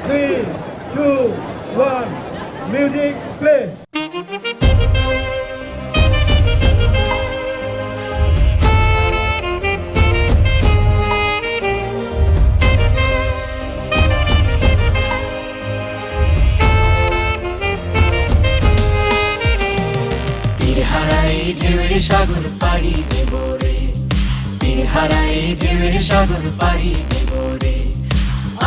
3, 2, 1, music play. হারাই ঢেউয়ের সাগর পাড়ি দেব রে, তীর হারাই ঢেউয়ের সাগর পাড়ি দেব রে।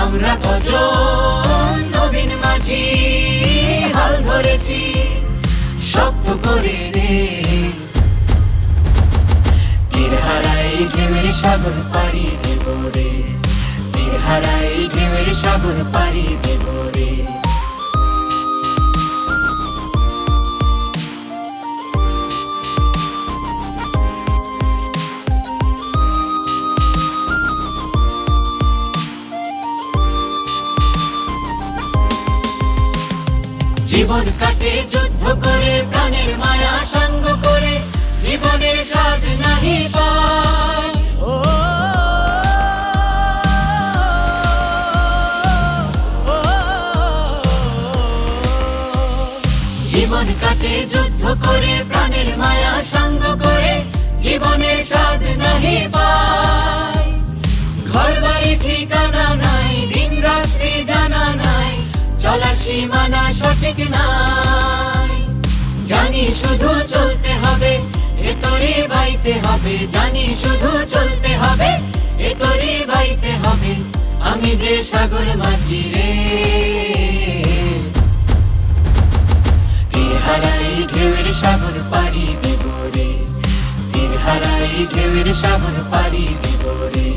আমরা কজন নবীন মাঝি হাল ধরেছি শক্ত করে রে, তীর হারাই ঢেউয়ের সাগর পাড়ি দেব রে, তীর হারাই ঢেউয়ের সাগর পাড়ি দেব রে। জীবন কাটে যুদ্ধ করে, প্রাণের মায়া সঙ্গ করে, জীবনের স্বাদ নাহি পায়। জীবন কাটে যুদ্ধ করে, প্রাণের মায়া সঙ্গ করে, জীবনের স্বাদ নাহি পায়। ঘর বাড়ি ঠিকানা নাই, দিন রাত্রি জানা নাই, চলার সীমানা সঠিক নাই। জানি শুধু চলতে হবে, এ তরি বাইতে হবে, জানি শুধু চলতে হবে, এ তরি বাইতে হবে। আমি যে সাগর মাঝি রে, তীর হারাই ঢেউয়ের সাগর পাড়ি দেব রে, তীর হারাই ঢেউয়ের সাগর পাড়ি দেব রে।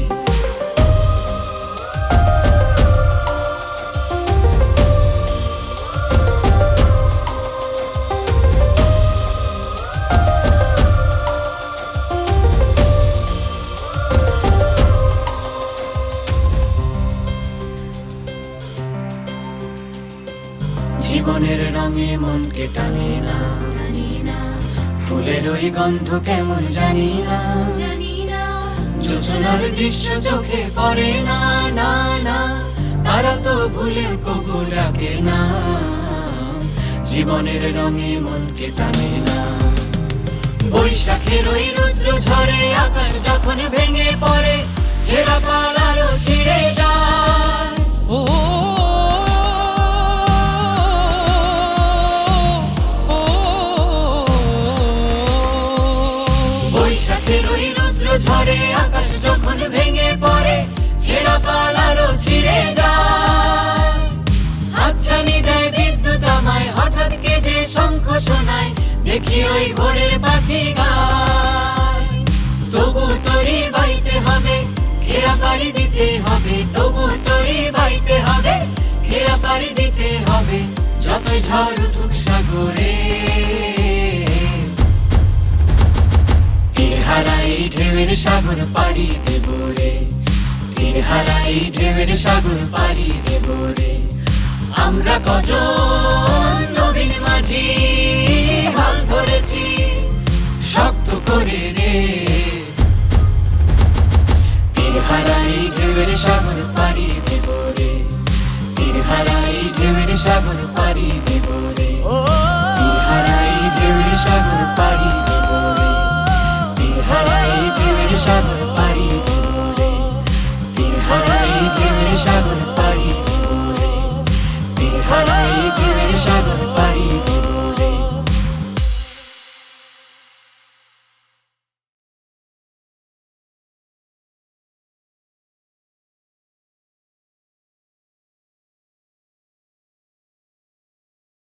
জীবনের রঙে মনকে টানি না, ফুলের ওই গন্ধ কেমন জানি না, যোজনার দৃশ্য চোখে পড়ে না, না না, তারা তো ভুলে কবু ডাকে না। জীবনের রঙে মনকে টানে না, বৈশাখের ওই রুদ্র ঝরে, আকাশ যখন ভেঙে পড়ে, ছেঁড়া পাল আরো ছিঁড়ে যায়। বৈশাখের ওই রুদ্র ঝরে, আকাশ যখন ভেঙে পড়ে, ছেঁড়া পাল আরো ছিঁড়ে যায়। হাতছানি দেয় বিদ্যুৎ আমায়, হঠাৎ কে যে শঙ্খ শোনায়, দেখি ওই ভোরের পাখি গায়। তবু তরি বাইতে হবে, খেয়া পাড়ি দিতে হবে, তবু তরি বাইতে হবে, খেয়া পাড়ি দিতে হবে, যতই ঝড় উঠুক সাগরে। তীর হারাই ঢেউয়ের সাগর পাড়ি দেব রে, তীর হারাই ঢেউয়ের সাগর পাড়ি দেব রে। আমরা কজন নবীন মাঝি হাল ধরেছি শক্ত করে রে, তীর হারাই ঢেউয়ের সাগর পাড়ি দেব রে, তীর হারাই ঢেউয়ের সাগর পাড়ি দেব রে, তীর হারাই ঢেউয়ের সাগর পাড়ি দেব রে, তীর হারাই ঢেউয়ের সাগর